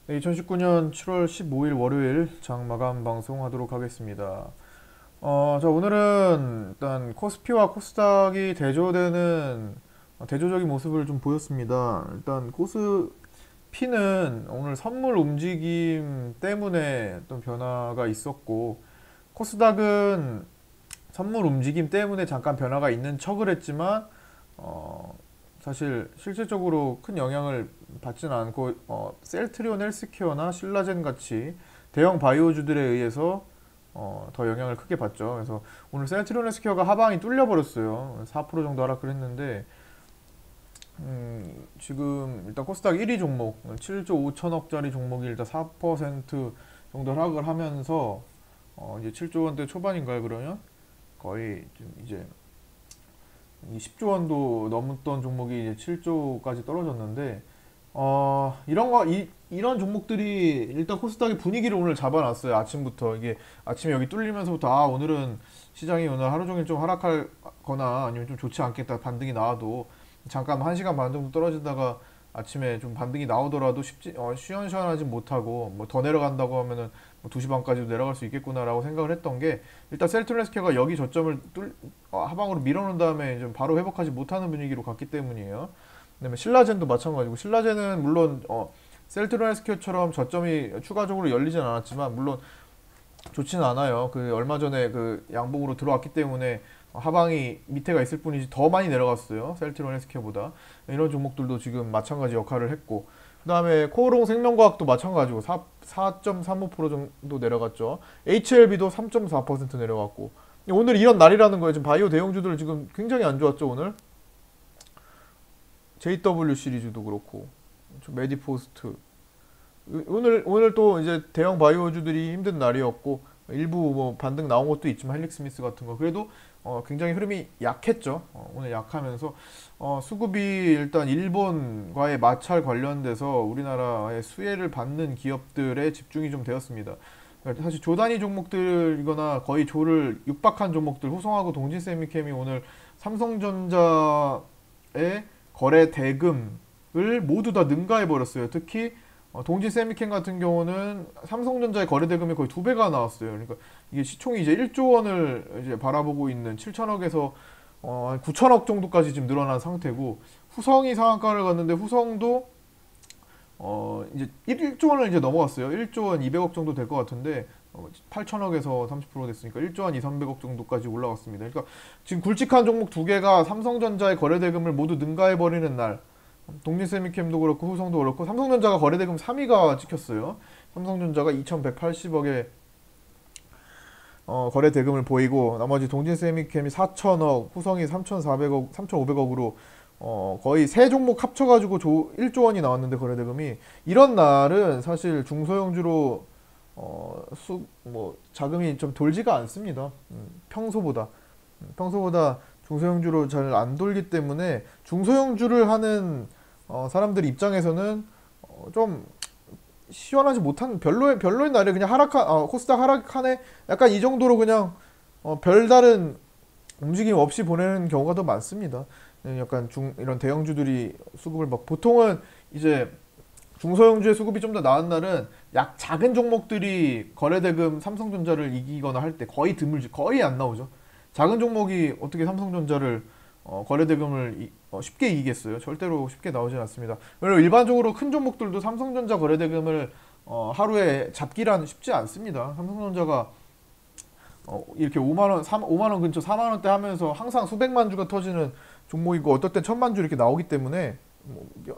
네, 2019년 7월 15일 월요일 장 마감 방송하도록 하겠습니다. 자, 오늘은 일단 코스피와 코스닥이 대조되는 대조적인 모습을 좀 보였습니다. 일단 코스피는 오늘 선물 움직임 때문에 어떤 변화가 있었고, 코스닥은 선물 움직임 때문에 잠깐 변화가 있는 척을 했지만, 어, 사실 실질적으로 큰 영향을 받지는 않고 셀트리온 헬스케어나 신라젠 같이 대형 바이오주들에 의해서 더 영향을 크게 받죠. 그래서 오늘 셀트리온 헬스케어가 하방이 뚫려 버렸어요. 4% 정도 하락을 했는데 지금 일단 코스닥 1위 종목 7조 5천억짜리 종목이 일단 4% 정도 하락을 하면서 이제 7조 원대 초반인가요? 그러면 거의 좀 이제 이 10조 원도 넘었던 종목이 이제 7조까지 떨어졌는데 이런 종목들이 일단 코스닥의 분위기를 오늘 잡아놨어요. 아침부터 이게 아침에 여기 뚫리면서부터 오늘은 시장이 오늘 하루 종일 좀 하락할거나 아니면 좀 좋지 않겠다 반등이 나와도 잠깐 1시간 반 정도 떨어지다가 아침에 좀 반등이 나오더라도 시원시원하지 못하고 뭐 더 내려간다고 하면은 뭐 2시 반까지도 내려갈 수 있겠구나라고 생각을 했던 게 일단 셀트레스케가 여기 저점을 하방으로 밀어놓은 다음에 좀 바로 회복하지 못하는 분위기로 갔기 때문이에요. 그다음에 신라젠도 마찬가지고 신라젠은 물론 셀트레스케처럼 저점이 추가적으로 열리진 않았지만 물론 좋지는 않아요. 그 얼마 전에 그 양봉으로 들어왔기 때문에 하방이 밑에가 있을 뿐이지 더 많이 내려갔어요. 셀트리온 헬스케어보다. 이런 종목들도 지금 마찬가지 역할을 했고 그다음에 코오롱 생명과학도 마찬가지고 4.35% 정도 내려갔죠. HLB도 3.4% 내려갔고 오늘 이런 날이라는 거예요. 지금 바이오 대형주들 지금 굉장히 안 좋았죠 오늘. JW 시리즈도 그렇고 메디포스트 오늘 또 이제 대형 바이오주들이 힘든 날이었고 일부 뭐 반등 나온 것도 있지만 헬릭스미스 같은 거 그래도 굉장히 흐름이 약했죠. 오늘 약하면서 수급이 일단 일본과의 마찰 관련돼서 우리나라의 수혜를 받는 기업들에 집중이 좀 되었습니다. 그러니까 사실 조단위 종목들이거나 거의 조를 육박한 종목들 호성하고 동진세미캠이 오늘 삼성전자의 거래 대금을 모두 다 능가해 버렸어요. 특히 동진 세미캠 같은 경우는 삼성전자의 거래 대금이 거의 2배가 나왔어요. 그러니까 이게 시총이 이제 1조 원을 이제 바라보고 있는 7천억에서 9천억 정도까지 지금 늘어난 상태고 후성이 상한가를 갔는데 후성도 이제 1조 원을 이제 넘어갔어요. 1조 원 200억 정도 될 것 같은데 8천억에서 30% 됐으니까 1조 원 2, 300억 정도까지 올라갔습니다. 그러니까 지금 굵직한 종목 두 개가 삼성전자의 거래 대금을 모두 능가해 버리는 날 동리세미캠도 그렇고 후성도 그렇고 삼성전자가 거래대금 3위가 찍혔어요. 삼성전자가 2180억의 거래대금을 보이고 나머지 동진세미캠이 4천억, 후성이 3400억, 3500억으로 거의 세 종목 합쳐가지고 1조 원이 나왔는데 거래대금이 이런 날은 사실 중소형주로 자금이 좀 돌지가 않습니다. 평소보다 중소형주로 잘 안 돌기 때문에 중소형주를 하는 사람들 입장에서는 좀 시원하지 못한 별로인 날에 그냥 코스닥 하락하네 약간 이 정도로 그냥 별다른 움직임 없이 보내는 경우가 더 많습니다. 약간 이런 대형주들이 수급을 막 보통은 이제 중소형주의 수급이 좀 더 나은 날은 작은 종목들이 거래대금 삼성전자를 이기거나 할 때 거의 드물지 거의 안 나오죠. 작은 종목이 어떻게 삼성전자를 거래대금을 쉽게 이기겠어요. 절대로 쉽게 나오진 않습니다. 그리고 일반적으로 큰 종목들도 삼성전자 거래대금을 하루에 잡기란 쉽지 않습니다. 삼성전자가 이렇게 5만 원 근처 4만 원대 하면서 항상 수백만 주가 터지는 종목이고 어떨 땐 천만 주 이렇게 나오기 때문에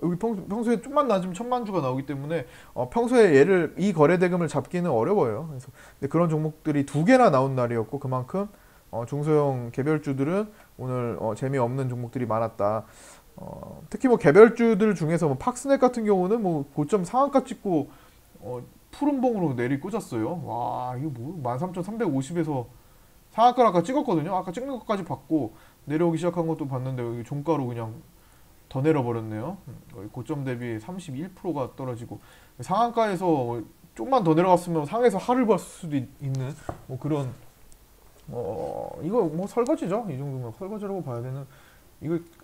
여기 평소에 좀만 낮으면 천만 주가 나오기 때문에 평소에 이 거래 대금을 잡기는 어려워요. 그래서 근데 그런 종목들이 두 개나 나온 날이었고 그만큼 중소형 개별주들은 오늘 재미없는 종목들이 많았다. 특히 뭐 개별주들 중에서 뭐 팍스넷 같은 경우는 뭐 고점 상한가 찍고 푸른봉으로 내리 꽂았어요. 와 이거 뭐 13,350에서 상한가를 아까 찍었거든요. 아까 찍는 것까지 받고 내려오기 시작한 것도 봤는데 여기 종가로 그냥 더 내려버렸네요. 고점 대비 31%가 떨어지고 상한가에서 좀만 더 내려갔으면 상에서 하를 봤을 수도 있는 뭐 그런 이거 뭐 설거지죠. 이 정도면 설거지라고 봐야 되는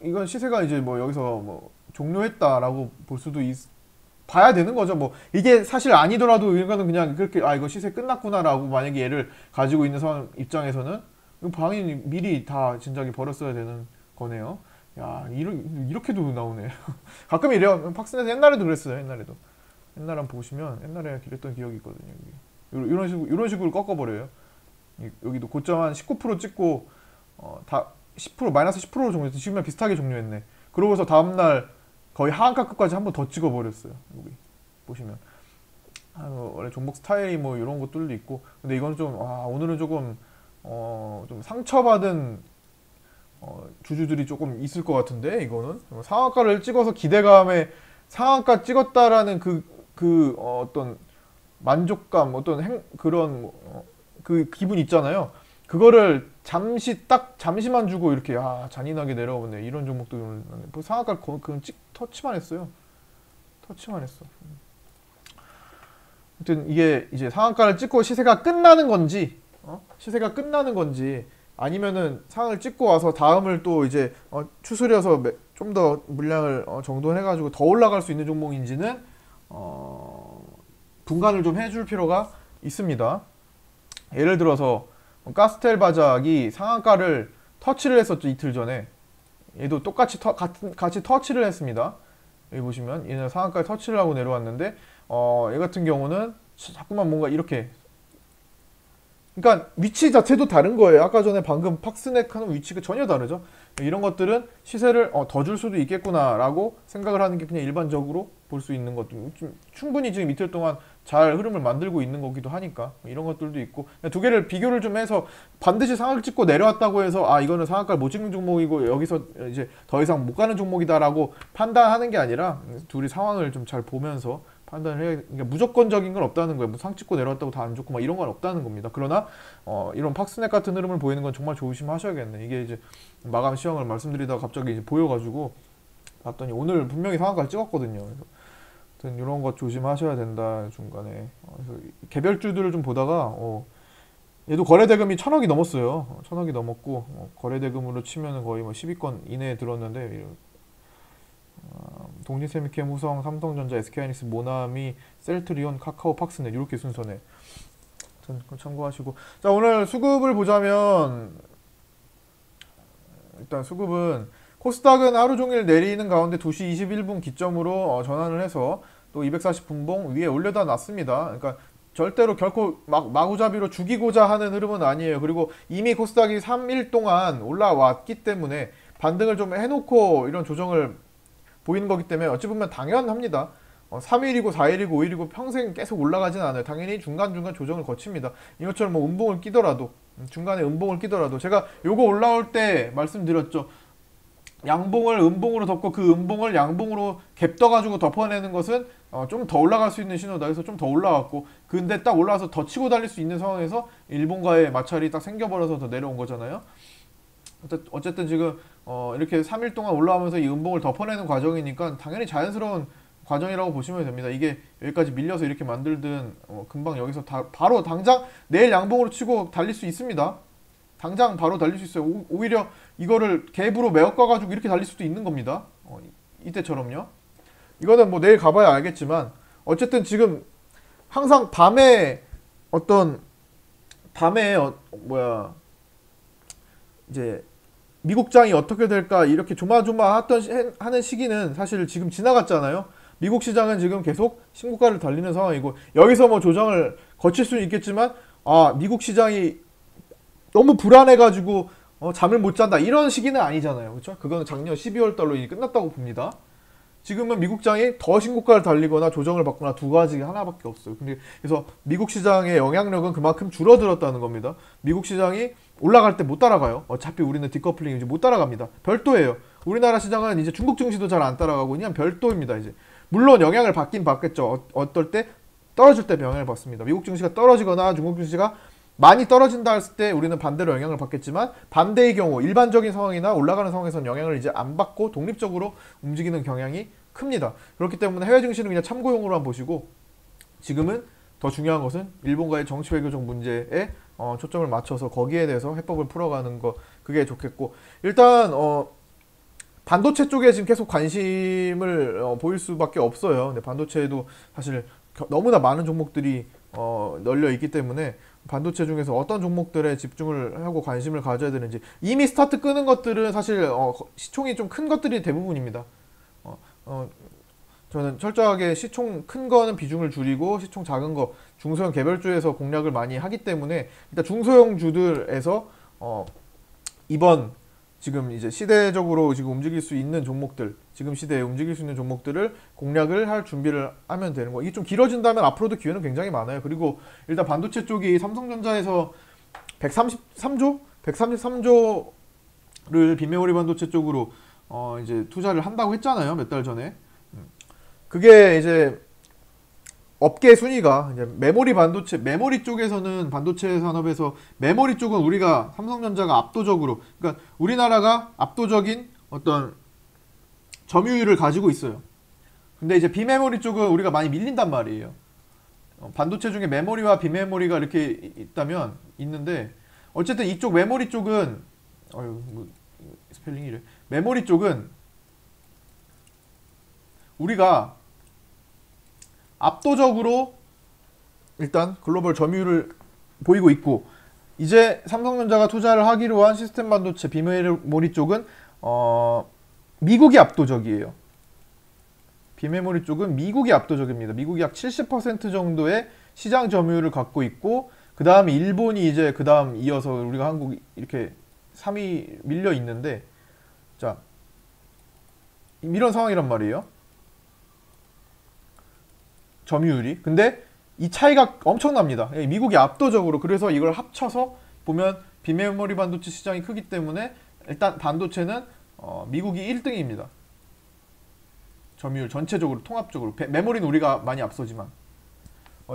이건 시세가 이제 뭐 여기서 뭐 종료했다라고 볼 수도 봐야 되는 거죠. 뭐 이게 사실 아니더라도 이거는 그냥 그렇게 아 이거 시세 끝났구나라고 만약에 얘를 가지고 있는 사람 입장에서는 이거 당연히 미리 다 진작에 버렸어야 되는 거네요. 야 이렇게도 나오네. 가끔 이래요. 팍스넷 옛날에도 그랬어요. 옛날에 한번 보시면 옛날에 그랬던 기억이 있거든요. 이런 식으로 꺾어버려요. 여기도 고점 한 19% 찍고 다 10% 마이너스 10%로 종료했어. 지금이랑 비슷하게 종료했네. 그러고서 다음날 거의 하한가 끝까지 한 번 더 찍어버렸어요. 여기 보시면 원래 종목 스타일이 뭐 이런 것들도 있고 근데 이건 좀 오늘은 조금 좀 상처받은 주주들이 조금 있을 것 같은데 이거는 상한가를 찍어서 기대감에 상한가 찍었다라는 어떤 만족감 그런 그 기분 있잖아요. 그거를 잠시만 주고 이렇게 잔인하게 내려오네. 이런 종목도 상한가 터치만 했어요. 터치만 했어. 아무튼 이게 이제 상한가를 찍고 시세가 끝나는 건지 아니면은 상을 찍고 와서 다음을 또 이제 추스려서 좀 더 물량을 정돈해가지고 더 올라갈 수 있는 종목인지는 분간을 좀 해줄 필요가 있습니다. 예를 들어서 가스텔 바작이 상한가를 터치를 했었죠. 이틀 전에 얘도 똑같이 같이 터치를 했습니다. 여기 보시면 얘는 상한가에 터치를 하고 내려왔는데 얘 같은 경우는 자꾸만 뭔가 이렇게 그러니까 위치 자체도 다른 거예요. 아까 전에 방금 팍스넥 하는 위치가 전혀 다르죠. 이런 것들은 시세를 더 줄 수도 있겠구나라고 생각을 하는 게 그냥 일반적으로 볼 수 있는 것들. 충분히 지금 이틀 동안 잘 흐름을 만들고 있는 거기도 하니까 이런 것들도 있고 두 개를 비교를 좀 해서 반드시 상한가 찍고 내려왔다고 해서 이거는 상한가를 못 찍는 종목이고 여기서 이제 더 이상 못 가는 종목이다라고 판단하는 게 아니라 둘이 상황을 좀 잘 보면서 판단을 해야 그러니까 무조건적인 건 없다는 거예요. 뭐 상 찍고 내려왔다고 다 안 좋고 막 이런 건 없다는 겁니다. 그러나 이런 팍스넥 같은 흐름을 보이는 건 정말 조심하셔야겠네. 이게 이제 마감 시황을 말씀드리다가 갑자기 이제 보여가지고 봤더니 오늘 분명히 상한가를 찍었거든요. 그래서 이런 것 조심하셔야 된다 중간에. 그래서 개별주들을 좀 보다가 얘도 거래대금이 1,000억이 넘었어요. 1,000억이 넘었고 거래대금으로 치면은 거의 뭐 10위권 이내에 들었는데 동진세미캠, 후성, 삼성전자, SK하이닉스, 모나미, 셀트리온, 카카오, 팍스넷 이렇게 순서네. 참고하시고 자 오늘 수급을 보자면 일단 수급은 코스닥은 하루 종일 내리는 가운데 2시 21분 기점으로 전환을 해서 또 240분봉 위에 올려다 놨습니다. 그러니까 절대로 결코 마구잡이로 죽이고자 하는 흐름은 아니에요. 그리고 이미 코스닥이 3일 동안 올라왔기 때문에 반등을 좀 해놓고 이런 조정을 보이는 거기 때문에 어찌 보면 당연합니다. 3일이고 4일이고 5일이고 평생 계속 올라가진 않아요. 당연히 중간중간 조정을 거칩니다. 이것처럼 뭐 음봉을 끼더라도 중간에 음봉을 끼더라도 제가 요거 올라올 때 말씀드렸죠. 양봉을 음봉으로 덮고 그 음봉을 양봉으로 갭떠가지고 덮어내는 것은 좀 더 올라갈 수 있는 신호다. 그래서 좀 더 올라왔고 근데 딱 올라와서 더 치고 달릴 수 있는 상황에서 일본과의 마찰이 딱 생겨버려서 더 내려온 거잖아요. 어쨌든 지금 이렇게 3일 동안 올라오면서 이 음봉을 덮어내는 과정이니까 당연히 자연스러운 과정이라고 보시면 됩니다. 이게 여기까지 밀려서 이렇게 만들든 금방 여기서 바로 당장 내일 양봉으로 치고 달릴 수 있습니다. 당장 바로 달릴 수 있어요. 오히려 이거를 갭으로 메어가가지고 이렇게 달릴 수도 있는 겁니다. 이때처럼요. 이거는 뭐 내일 가봐야 알겠지만 어쨌든 지금 항상 밤에 이제 미국장이 어떻게 될까 이렇게 하는 시기는 사실 지금 지나갔잖아요. 미국 시장은 지금 계속 신고가를 달리는 상황이고 여기서 뭐 조정을 거칠 수는 있겠지만 미국 시장이 너무 불안해가지고 잠을 못 잔다 이런 시기는 아니잖아요. 그렇죠? 그거는 작년 12월 달로 이미 끝났다고 봅니다. 지금은 미국장이 더 신고가를 달리거나 조정을 받거나 두 가지 하나밖에 없어요. 그래서 미국 시장의 영향력은 그만큼 줄어들었다는 겁니다. 미국 시장이 올라갈 때 못 따라가요. 어차피 우리는 디커플링 이제 못 따라갑니다. 별도예요. 우리나라 시장은 이제 중국 증시도 잘 안 따라가고 그냥 별도입니다. 이제 물론 영향을 받긴 받겠죠. 어떨 때 떨어질 때 영향을 받습니다. 미국 증시가 떨어지거나 중국 증시가 많이 떨어진다 했을 때 우리는 반대로 영향을 받겠지만 반대의 경우 일반적인 상황이나 올라가는 상황에서는 영향을 이제 안 받고 독립적으로 움직이는 경향이 큽니다. 그렇기 때문에 해외 증시는 그냥 참고용으로만 보시고 지금은 더 중요한 것은 일본과의 정치 외교적 문제에 초점을 맞춰서 거기에 대해서 해법을 풀어가는 거 그게 좋겠고 일단 반도체 쪽에 지금 계속 관심을 보일 수밖에 없어요. 근데 반도체에도 사실 너무나 많은 종목들이 널려 있기 때문에 반도체 중에서 어떤 종목들에 집중을 하고 관심을 가져야 되는지, 이미 스타트 끄는 것들은 사실 시총이 좀 큰 것들이 대부분입니다. 어, 어, 저는 철저하게 시총 큰 거는 비중을 줄이고 시총 작은 거 중소형 개별주에서 공략을 많이 하기 때문에, 일단 중소형 주들에서 이번 지금 이제 시대적으로 지금 움직일 수 있는 종목들, 지금 시대에 움직일 수 있는 종목들을 공략을 할 준비를 하면 되는 거. 이게 좀 길어진다면 앞으로도 기회는 굉장히 많아요. 그리고 일단 반도체 쪽이 삼성전자에서 133조? 133조를 비메모리 반도체 쪽으로 이제 투자를 한다고 했잖아요. 몇 달 전에. 그게 이제 업계 순위가 이제 메모리 반도체, 메모리 쪽에서는 반도체 산업에서 메모리 쪽은 우리가 삼성전자가 압도적으로, 그러니까 우리나라가 압도적인 어떤 점유율을 가지고 있어요. 근데 이제 비메모리 쪽은 우리가 많이 밀린단 말이에요. 반도체 중에 메모리와 비메모리가 이렇게 있는데 어쨌든 이쪽 메모리 쪽은 뭐 스펠링이 이래. 메모리 쪽은 우리가 압도적으로 일단 글로벌 점유율을 보이고 있고, 이제 삼성전자가 투자를 하기로 한 시스템 반도체 비메모리 쪽은 미국이 압도적이에요. 비메모리 쪽은 미국이 압도적입니다. 미국이 약 70% 정도의 시장 점유율을 갖고 있고, 그 다음에 일본이 이제 그 다음 이어서 우리가 한국 이렇게 3위 밀려 있는데, 자, 이런 상황이란 말이에요. 점유율이. 근데 이 차이가 엄청납니다. 미국이 압도적으로. 그래서 이걸 합쳐서 보면 비메모리 반도체 시장이 크기 때문에 일단 반도체는 미국이 1등입니다. 점유율 전체적으로 통합적으로. 메모리는 우리가 많이 앞서지만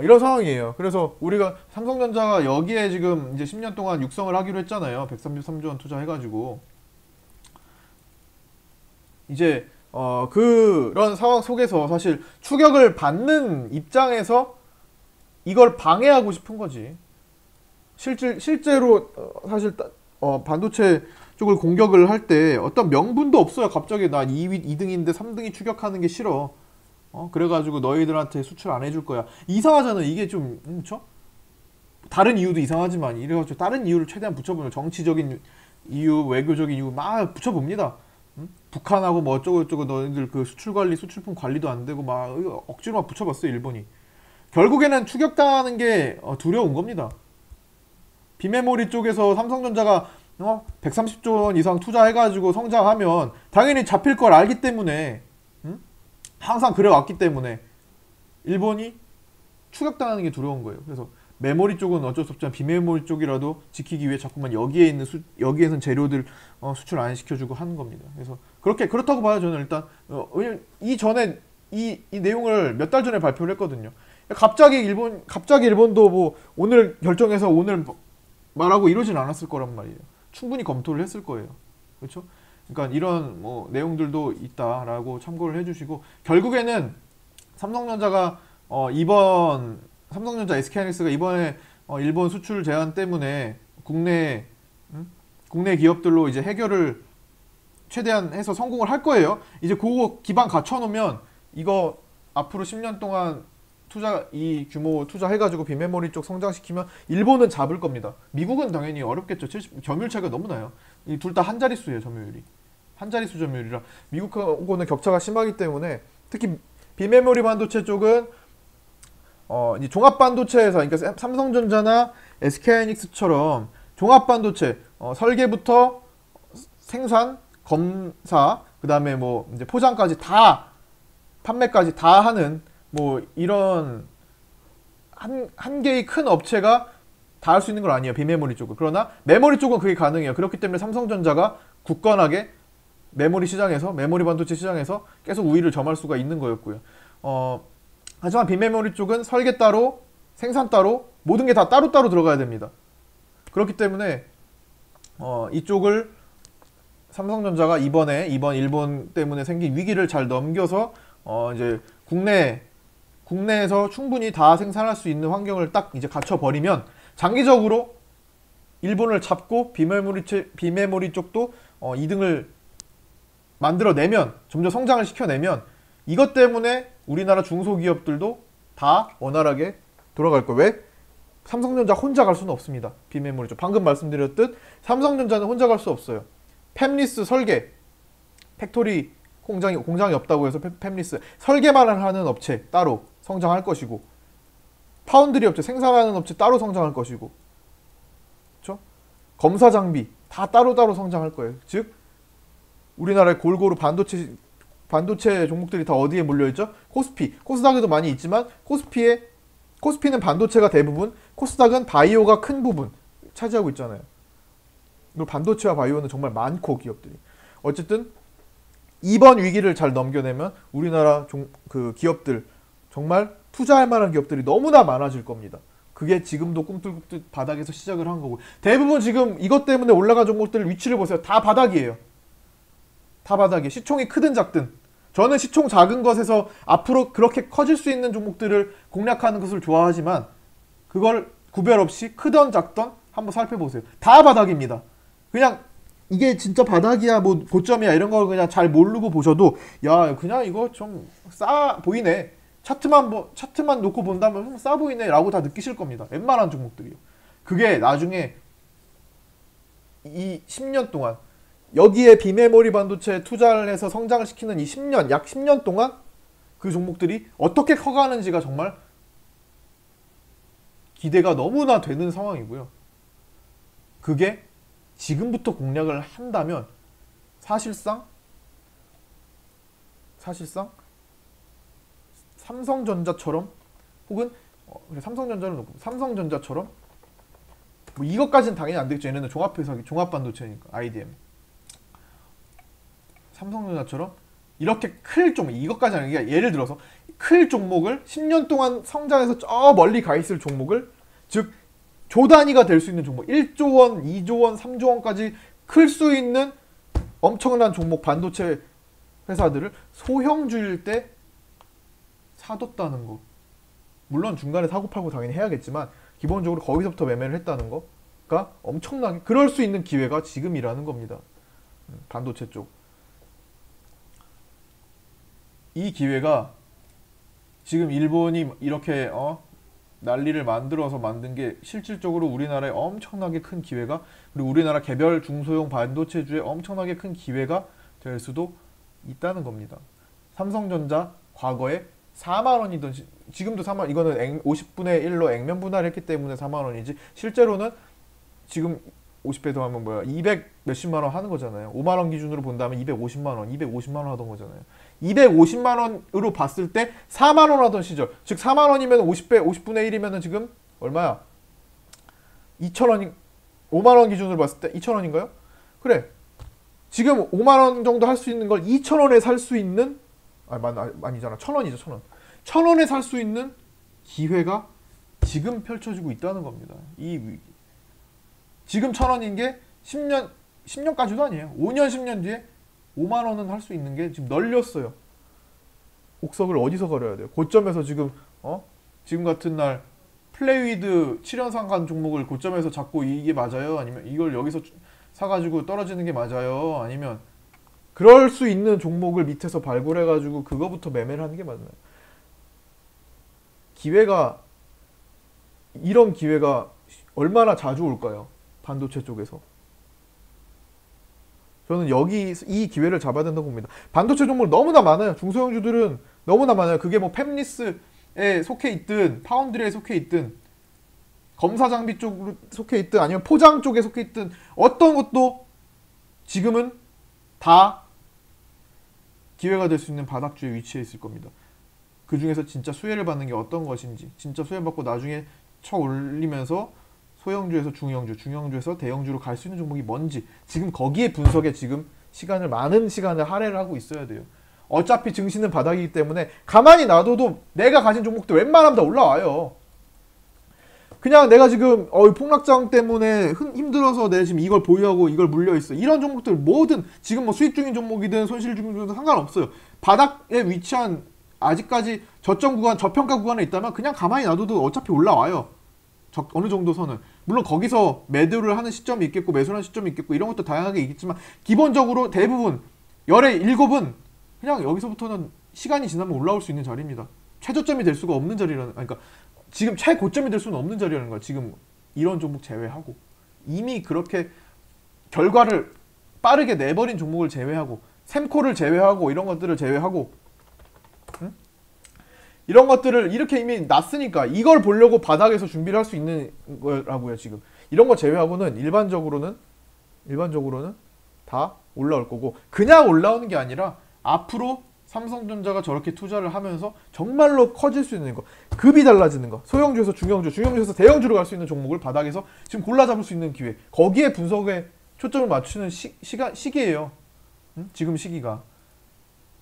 이런 상황이에요. 그래서 우리가 삼성전자가 여기에 지금 이제 10년 동안 육성을 하기로 했잖아요. 133조 원 투자해가지고. 이제 그런 상황 속에서 사실 추격을 받는 입장에서 이걸 방해하고 싶은 거지. 실제로 사실 반도체 쪽을 공격을 할 때 어떤 명분도 없어요. 갑자기 나 2등인데 3등이 추격하는 게 싫어. 그래가지고 너희들한테 수출 안 해줄 거야. 이상하잖아. 이게 좀, 그쵸? 다른 이유도 이상하지만 이래가지고 다른 이유를 최대한 붙여보는, 정치적인 이유, 외교적인 이유 막 붙여봅니다. 북한하고 뭐 어쩌고 너희들 그 수출 관리, 수출품 관리도 안 되고 막 억지로 막 붙여봤어요, 일본이. 결국에는 추격당하는 게 두려운 겁니다. 비메모리 쪽에서 삼성전자가 130조 원 이상 투자해가지고 성장하면 당연히 잡힐 걸 알기 때문에, 항상 그래왔기 때문에 일본이 추격당하는 게 두려운 거예요. 그래서 메모리 쪽은 어쩔 수 없지만 비메모리 쪽이라도 지키기 위해 자꾸만 여기에는 재료들 수출 안 시켜주고 하는 겁니다. 그래서 그렇다고 봐요. 저는 일단 왜냐면 이전에 이 내용을 몇 달 전에 발표를 했거든요. 갑자기 일본도 뭐 오늘 결정해서 오늘 말하고 이러진 않았을 거란 말이에요. 충분히 검토를 했을 거예요. 그렇죠? 그러니까 이런 뭐 내용들도 있다라고 참고를 해주시고, 결국에는 삼성전자가 삼성전자 SK하이닉스가 이번에 일본 수출 제한 때문에 국내 기업들로 이제 해결을 최대한 해서 성공을 할 거예요. 이제 그거 기반 갖춰놓으면 이거 앞으로 10년 동안 이 규모 투자해가지고 비메모리 쪽 성장시키면 일본은 잡을 겁니다. 미국은 당연히 어렵겠죠. 점유율 차이가 너무 나요. 이 둘 다 한 자릿수예요, 점유율이. 한 자릿수 점유율이라 미국하고는 격차가 심하기 때문에, 특히 비메모리 반도체 쪽은 이 종합 반도체에서, 그러니까 삼성전자나 SK하이닉스처럼 종합 반도체 설계부터 생산, 검사, 그다음에 뭐 이제 포장까지 다, 판매까지 다 하는 뭐 이런 한 개의 큰 업체가 다 할 수 있는 건 아니에요, 비메모리 쪽은. 그러나 메모리 쪽은 그게 가능해요. 그렇기 때문에 삼성전자가 굳건하게 메모리 반도체 시장에서 계속 우위를 점할 수가 있는 거였고요. 하지만 비메모리 쪽은 설계 따로, 생산 따로, 모든 게 다 따로따로 들어가야 됩니다. 그렇기 때문에 이쪽을 삼성전자가 이번 일본 때문에 생긴 위기를 잘 넘겨서 이제 국내에서 충분히 다 생산할 수 있는 환경을 딱 이제 갖춰버리면 장기적으로 일본을 잡고 비메모리 쪽도 2등을 만들어내면, 점점 성장을 시켜내면 이것 때문에 우리나라 중소기업들도 다 원활하게 돌아갈 거예요. 왜? 삼성전자 혼자 갈 수는 없습니다. 비메모리 쪽. 방금 말씀드렸듯 삼성전자는 혼자 갈 수 없어요. 팹리스 설계, 팩토리 공장이 없다고 해서 팹리스 설계만 하는 업체 따로 성장할 것이고, 파운드리 업체 생산하는 업체 따로 성장할 것이고, 그렇죠? 검사 장비 다 따로따로 성장할 거예요. 즉 우리나라의 골고루 반도체 종목들이 다 어디에 몰려있죠? 코스닥에도 많이 있지만 코스피는 반도체가 대부분, 코스닥은 바이오가 큰 부분 차지하고 있잖아요. 그리고 반도체와 바이오는 정말 많고 기업들이. 어쨌든 이번 위기를 잘 넘겨내면 우리나라 그 기업들, 정말 투자할 만한 기업들이 너무나 많아질 겁니다. 그게 지금도 꿈틀꿈틀 바닥에서 시작을 한 거고, 대부분 지금 이것 때문에 올라간 종목들 위치를 보세요. 다 바닥이에요. 다 바닥이에요. 시총이 크든 작든. 저는 시총 작은 것에서 앞으로 그렇게 커질 수 있는 종목들을 공략하는 것을 좋아하지만, 그걸 구별 없이 크던 작던 한번 살펴보세요. 다 바닥입니다. 그냥 이게 진짜 바닥이야, 뭐 고점이야 이런 걸 그냥 잘 모르고 보셔도, 야 그냥 이거 좀 싸 보이네, 차트만 놓고 본다면 좀 싸 보이네 라고 다 느끼실 겁니다. 웬만한 종목들이요. 그게 나중에 이 10년 동안 여기에 비메모리 반도체에 투자를 해서 성장을 시키는 이 10년, 약 10년 동안 그 종목들이 어떻게 커가는지가 정말 기대가 너무나 되는 상황이고요. 그게 지금부터 공략을 한다면 사실상 삼성전자처럼, 혹은 삼성전자는 놓고 삼성전자처럼, 뭐 이것까지는 당연히 안 되겠죠. 얘네는 종합반도체니까 IDM. 삼성전자처럼 이렇게 클 종목, 이것까지 아니라 예를 들어서 클 종목을 10년 동안 성장해서 저 멀리 가 있을 종목을, 즉 조 단위가 될 수 있는 종목, 1조 원, 2조 원, 3조 원까지 클 수 있는 엄청난 종목 반도체 회사들을 소형주일 때 사뒀다는 거. 물론 중간에 사고팔고 당연히 해야겠지만 기본적으로 거기서부터 매매를 했다는 거가 엄청나게 그럴 수 있는 기회가 지금이라는 겁니다. 반도체 쪽. 이 기회가 지금 일본이 이렇게 난리를 만들어서 만든 게 실질적으로 우리나라에 엄청나게 큰 기회가, 그리고 우리나라 개별 중소형 반도체주에 엄청나게 큰 기회가 될 수도 있다는 겁니다. 삼성전자 과거에 4만원이던, 지금도 4만, 이거는 50분의 1로 액면 분할을 했기 때문에 4만원이지 실제로는 지금 50배 더하면 뭐야 200 몇십만원 하는 거잖아요. 5만원 기준으로 본다면 250만원, 250만원 하던 거잖아요. 250만원으로 봤을 때 4만원 하던 시절, 즉 4만원이면 50배, 50분의 1이면 지금 얼마야? 2천원이, 5만원 기준으로 봤을 때 2천원인가요? 그래, 지금 5만원 정도 할 수 있는 걸 2천원에 살 수 있는, 아니잖아, 1,000원이죠. 1,000원. 1,000원에 살 수 있는 기회가 지금 펼쳐지고 있다는 겁니다. 이 위기. 지금 1,000원인 게 10년까지도 아니에요. 5년, 10년 뒤에 5만원은 할 수 있는 게 지금 널렸어요. 옥석을 어디서 걸어야 돼요? 고점에서 지금 지금 같은 날 플레이위드 7연상간 종목을 고점에서 잡고 이게 맞아요? 아니면 이걸 여기서 사가지고 떨어지는 게 맞아요? 아니면 그럴 수 있는 종목을 밑에서 발굴해가지고 그거부터 매매를 하는 게 맞나요? 이런 기회가 얼마나 자주 올까요? 반도체 쪽에서. 저는 이 기회를 잡아야 된다고 봅니다. 반도체 종목 너무나 많아요. 중소형주들은 너무나 많아요. 그게 뭐 팹리스에 속해 있든, 파운드리에 속해 있든, 검사 장비 쪽으로 속해 있든, 아니면 포장 쪽에 속해 있든, 어떤 것도 지금은 다 기회가 될 수 있는 바닥주에 위치해 있을 겁니다. 그 중에서 진짜 수혜를 받는 게 어떤 것인지, 진짜 수혜받고 나중에 쳐 올리면서 소형주에서 중형주, 중형주에서 대형주로 갈 수 있는 종목이 뭔지, 지금 거기에 분석에 지금 많은 시간을 할애를 하고 있어야 돼요. 어차피 증시는 바닥이기 때문에 가만히 놔둬도 내가 가진 종목들 웬만하면 다 올라와요. 그냥 내가 지금 폭락장 때문에 힘들어서 내가 지금 이걸 보유하고 이걸 물려있어, 이런 종목들 뭐든, 지금 뭐 수익 중인 종목이든 손실 중인 종목이든 상관없어요. 바닥에 위치한, 아직까지 저점 구간, 저평가 구간에 있다면 그냥 가만히 놔둬도 어차피 올라와요. 어느 정도 선은. 물론 거기서 매도를 하는 시점이 있겠고 매수를 하는 시점이 있겠고 이런 것도 다양하게 있겠지만, 기본적으로 대부분 열의 7은 그냥 여기서부터는 시간이 지나면 올라올 수 있는 자리입니다. 최저점이 될 수가 없는 자리라는, 그러니까 지금 최고점이 될 수는 없는 자리라는 거야. 지금 이런 종목 제외하고 이미 그렇게 결과를 빠르게 내버린 종목을 제외하고 샘코를 제외하고 이런 것들을 제외하고, 응? 이런 것들을 이렇게 이미 났으니까 이걸 보려고 바닥에서 준비를 할 수 있는 거라고요. 지금 이런 거 제외하고는 일반적으로는 다 올라올 거고, 그냥 올라오는 게 아니라 앞으로 삼성전자가 저렇게 투자를 하면서 정말로 커질 수 있는 거, 급이 달라지는 거, 소형주에서 중형주, 중형주에서 대형주로 갈 수 있는 종목을 바닥에서 지금 골라 잡을 수 있는 기회, 거기에 분석에 초점을 맞추는 시기예요. 응? 지금 시기가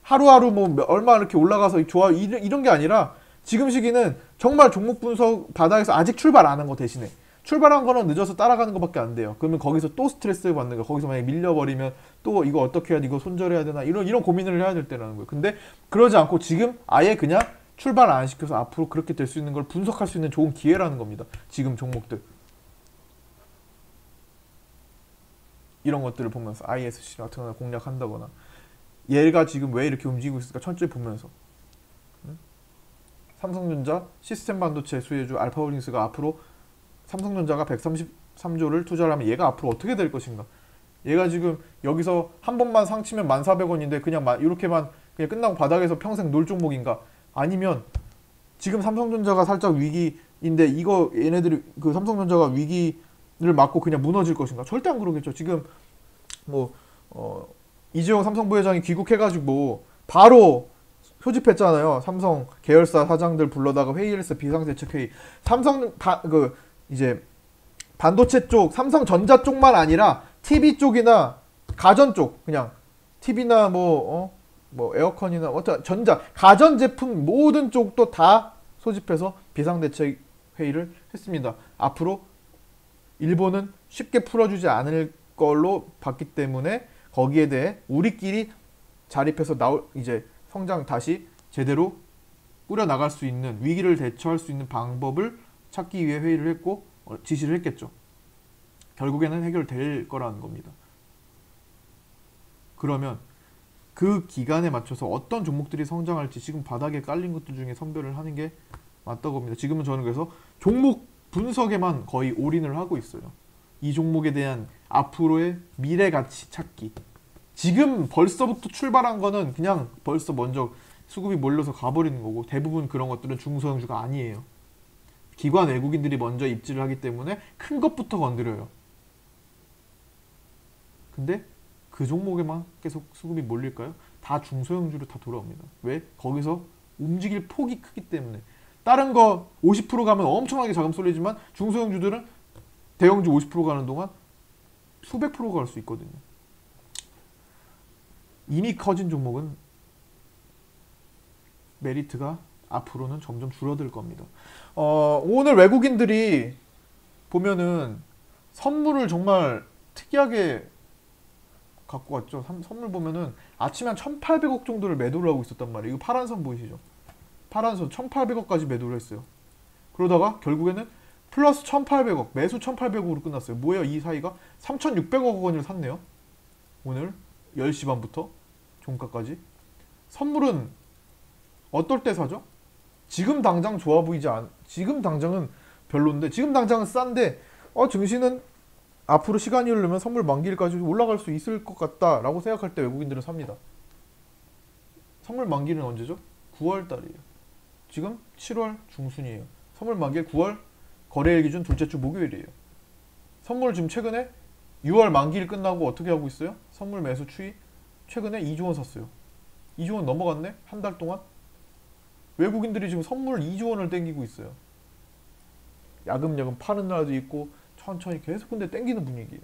하루하루 뭐 얼마 이렇게 올라가서 좋아 이런 게 아니라, 지금 시기는 정말 종목 분석 바닥에서 아직 출발 안 한 거 대신에 출발한 거는 늦어서 따라가는 것밖에 안 돼요. 그러면 거기서 또 스트레스 받는 거, 거기서 만약에 밀려버리면 또 이거 어떻게 해야 돼, 이거 손절해야 되나, 이런 고민을 해야 될 때라는 거예요. 근데 그러지 않고 지금 아예 그냥 출발 안 시켜서 앞으로 그렇게 될 수 있는 걸 분석할 수 있는 좋은 기회라는 겁니다. 지금 종목들 이런 것들을 보면서 ISC 같은 거 공략한다거나, 얘가 지금 왜 이렇게 움직이고 있을까 천천히 보면서, 응? 삼성전자 시스템 반도체 수혜주 알파홀딩스가 앞으로 삼성전자가 133조를 투자를 하면 얘가 앞으로 어떻게 될 것인가. 얘가 지금 여기서 한 번만 상치면 1,400원인데 그냥 이렇게만 그냥 끝나고 바닥에서 평생 놀 종목인가, 아니면 지금 삼성전자가 살짝 위기인데 이거 얘네들이 그 삼성전자가 위기를 맞고 그냥 무너질 것인가. 절대 안 그러겠죠. 지금 뭐 이재용 삼성 부회장이 귀국해가지고 바로 소집했잖아요. 삼성 계열사 사장들 불러다가 회의를 했어. 비상대책회의. 이제 반도체 쪽, 삼성전자 쪽만 아니라 TV 쪽이나 가전 쪽, 그냥 TV나 뭐 에어컨이나 전자, 가전제품 모든 쪽도 다 소집해서 비상대책 회의를 했습니다. 앞으로 일본은 쉽게 풀어주지 않을 걸로 봤기 때문에 거기에 대해 우리끼리 자립해서 이제 성장 다시 제대로 꾸려나갈 수 있는, 위기를 대처할 수 있는 방법을 찾기 위해 회의를 했고 지시를 했겠죠. 결국에는 해결될 거라는 겁니다. 그러면 그 기간에 맞춰서 어떤 종목들이 성장할지 지금 바닥에 깔린 것들 중에 선별을 하는 게 맞다고 봅니다. 지금은 저는 그래서 종목 분석에만 거의 올인을 하고 있어요. 이 종목에 대한 앞으로의 미래 가치 찾기. 지금 벌써부터 출발한 거는 그냥 벌써 먼저 수급이 몰려서 가버리는 거고, 대부분 그런 것들은 중소형주가 아니에요. 기관 외국인들이 먼저 입지를 하기 때문에 큰 것부터 건드려요. 근데 그 종목에만 계속 수급이 몰릴까요? 다 중소형주로 다 돌아옵니다. 왜? 거기서 움직일 폭이 크기 때문에. 다른 거 50% 가면 엄청나게 자금 쏠리지만 중소형주들은 대형주 50% 가는 동안 수백 프로가 갈 수 있거든요. 이미 커진 종목은 메리트가 앞으로는 점점 줄어들 겁니다. 오늘 외국인들이 보면은 선물을 정말 특이하게 갖고 왔죠. 선물 보면은 아침에 한 1,800억 정도를 매도를 하고 있었단 말이에요. 이거 파란 선 보이시죠? 파란 선 1,800억까지 매도를 했어요. 그러다가 결국에는 플러스 1,800억, 매수 1,800억으로 끝났어요. 뭐예요? 이 사이가 3,600억 원을 샀네요. 오늘 10시 반부터 종가까지. 선물은 어떨 때 사죠? 지금 당장 좋아 보이지 지금 당장은 별론데, 지금 당장은 싼데 증시는 앞으로 시간이 흐르면 선물 만기일까지 올라갈 수 있을 것 같다라고 생각할 때 외국인들은 삽니다. 선물 만기는 언제죠? 9월 달이에요. 지금 7월 중순이에요. 선물 만기일 9월 거래일 기준 둘째 주 목요일이에요. 선물 지금 최근에 6월 만기일 끝나고 어떻게 하고 있어요? 선물 매수 추이 최근에 2조 원 샀어요. 2조 원 넘어갔네? 한 달 동안? 외국인들이 지금 선물 2조 원을 땡기고 있어요. 야금야금 파는 날도 있고 천천히 계속 근데 땡기는 분위기예요.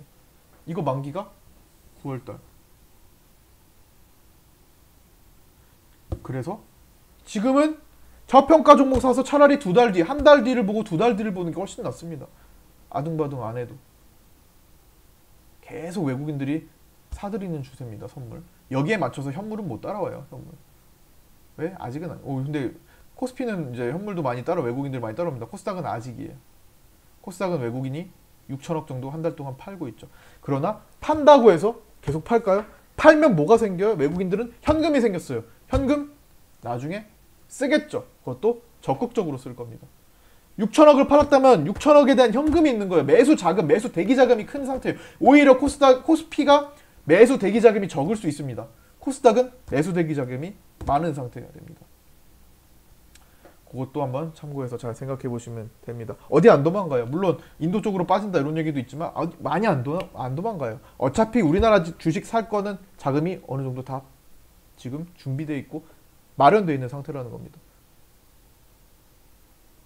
이거 만기가 9월달. 그래서 지금은 저평가 종목 사서 차라리 두 달 뒤, 한 달 뒤를 보고 두 달 뒤를 보는 게 훨씬 낫습니다. 아둥바둥 안 해도. 계속 외국인들이 사들이는 추세입니다. 선물. 여기에 맞춰서 현물은 못 따라와요. 현물. 왜? 아직은 근데 코스피는 이제 현물도 많이 따라, 외국인들 많이 따라옵니다. 코스닥은 아직이에요. 코스닥은 외국인이 6천억 정도 한 달 동안 팔고 있죠. 그러나 판다고 해서 계속 팔까요? 팔면 뭐가 생겨요? 외국인들은 현금이 생겼어요. 현금 나중에 쓰겠죠. 그것도 적극적으로 쓸 겁니다. 6천억을 팔았다면 6천억에 대한 현금이 있는 거예요. 매수 자금, 매수 대기 자금이 큰 상태예요. 오히려 코스피가 매수 대기 자금이 적을 수 있습니다. 코스닥은 매수 대기 자금이 많은 상태가 됩니다. 그것도 한번 참고해서 잘 생각해 보시면 됩니다. 어디 안 도망가요. 물론 인도 쪽으로 빠진다 이런 얘기도 있지만 많이 안 도망가요. 어차피 우리나라 주식 살 거는 자금이 어느 정도 다 지금 준비되어 있고 마련되어 있는 상태라는 겁니다.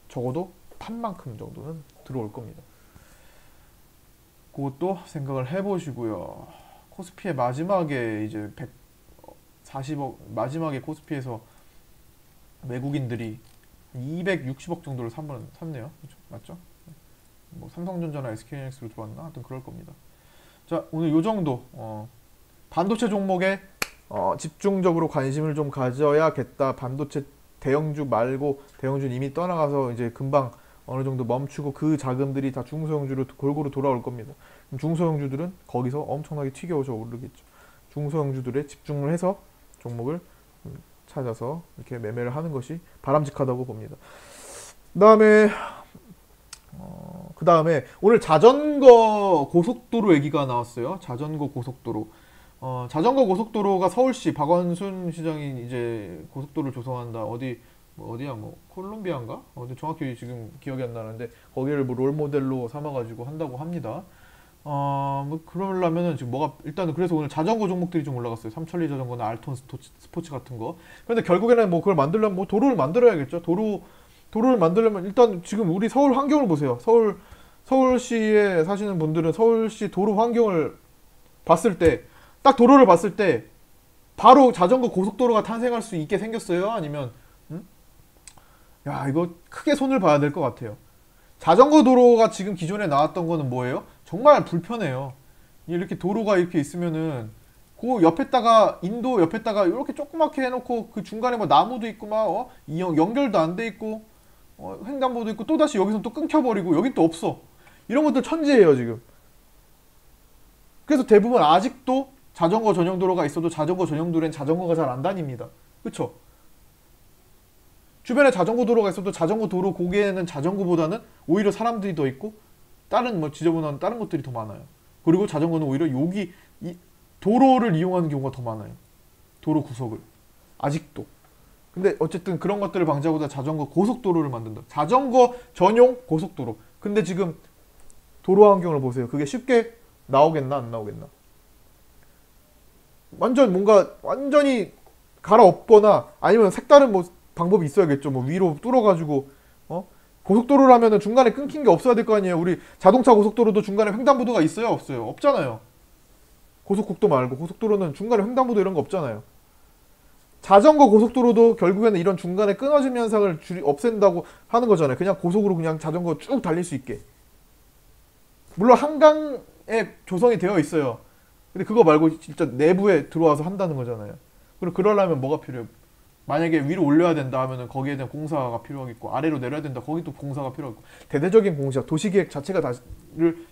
적어도 판만큼 정도는 들어올 겁니다. 그것도 생각을 해보시고요. 코스피의 마지막에 이제 140억 마지막에 코스피에서 외국인들이 260억 정도를 샀네요. 그렇죠? 맞죠? 뭐 삼성전자나 SK하이닉스로 들어왔나? 하여튼 그럴 겁니다. 자, 오늘 요 정도 반도체 종목에 집중적으로 관심을 좀 가져야겠다. 반도체 대형주 말고 대형주는 이미 떠나가서 이제 금방 어느 정도 멈추고 그 자금들이 다 중소형주로 골고루 돌아올 겁니다. 중소형주들은 거기서 엄청나게 튀겨오져 오르겠죠. 중소형주들에 집중을 해서 종목을 찾아서 이렇게 매매를 하는 것이 바람직하다고 봅니다. 그 다음에 오늘 자전거 고속도로 얘기가 나왔어요. 자전거 고속도로. 자전거 고속도로가 서울시 박원순 시장이 이제 고속도로를 조성한다. 어디야 뭐 콜롬비아인가? 어디 정확히 지금 기억이 안 나는데 거기를 뭐 롤 모델로 삼아가지고 한다고 합니다. 뭐 그러려면은 지금 일단은 그래서 오늘 자전거 종목들이 좀 올라갔어요. 삼천리 자전거나 알톤 스포츠 같은 거. 그런데 결국에는 뭐 그걸 만들려면 뭐 도로를 만들어야겠죠. 도로를 만들려면 일단 지금 우리 서울 환경을 보세요. 서울시에 사시는 분들은 서울시 도로 환경을 봤을 때 딱 도로를 봤을 때 바로 자전거 고속도로가 탄생할 수 있게 생겼어요? 아니면 야, 이거 크게 손을 봐야 될 것 같아요. 자전거 도로가 지금 기존에 나왔던 거는 뭐예요? 정말 불편해요. 이렇게 도로가 이렇게 있으면은 그 옆에다가 인도 옆에다가 이렇게 조그맣게 해놓고 그 중간에 뭐 나무도 있고 막 연결도 안 돼 있고 횡단보도 있고 또 다시 여기서 또 끊겨버리고 여긴 또 없어. 이런 것들 천지예요 지금. 그래서 대부분 아직도 자전거 전용 도로가 있어도 자전거 전용 도로엔 자전거가 잘 안 다닙니다. 그쵸? 주변에 자전거 도로가 있어도 자전거 도로 고개에는 자전거보다는 오히려 사람들이 더 있고 다른 뭐 지저분한 다른 것들이 더 많아요. 그리고 자전거는 오히려 도로를 이용하는 경우가 더 많아요. 도로 구석을. 아직도. 근데 어쨌든 그런 것들을 방지하고자 자전거 고속도로를 만든다. 자전거 전용 고속도로. 근데 지금 도로 환경을 보세요. 그게 쉽게 나오겠나 안 나오겠나. 완전히 갈아엎거나 아니면 색다른 뭐 방법이 있어야겠죠. 뭐 위로 뚫어가지고 고속도로라면은 중간에 끊긴 게 없어야 될 거 아니에요. 우리 자동차 고속도로도 중간에 횡단보도가 있어요, 없어요? 없잖아요. 고속국도 말고 고속도로는 중간에 횡단보도 이런 거 없잖아요. 자전거 고속도로도 결국에는 이런 중간에 끊어진 현상을 없앤다고 하는 거잖아요. 그냥 고속으로 그냥 자전거 쭉 달릴 수 있게. 물론 한강에 조성이 되어 있어요. 근데 그거 말고 진짜 내부에 들어와서 한다는 거잖아요. 그럼 그러려면 뭐가 필요해요? 만약에 위로 올려야 된다 하면은 거기에 대한 공사가 필요하겠고 아래로 내려야 된다 거기 또 공사가 필요하고 대대적인 공사 도시계획 자체가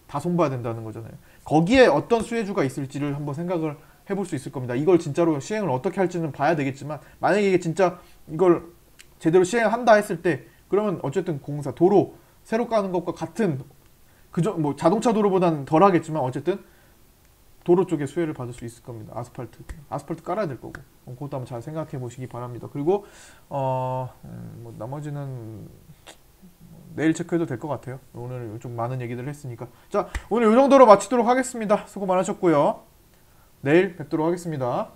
다 손봐야 된다는 거잖아요. 거기에 어떤 수혜주가 있을지를 한번 생각을 해볼 수 있을 겁니다. 이걸 진짜로 시행을 어떻게 할지는 봐야 되겠지만 만약에 이게 진짜 이걸 제대로 시행한다 했을 때 그러면 어쨌든 도로 새로 까는 것과 같은 뭐 자동차 도로보다는 덜 하겠지만 어쨌든 도로 쪽에 수혜를 받을 수 있을 겁니다. 아스팔트 깔아야 될 거고 그것도 한번 잘 생각해 보시기 바랍니다. 그리고 뭐 나머지는 내일 체크해도 될 것 같아요. 오늘 좀 많은 얘기들 했으니까. 자, 오늘 이 정도로 마치도록 하겠습니다. 수고 많으셨고요. 내일 뵙도록 하겠습니다.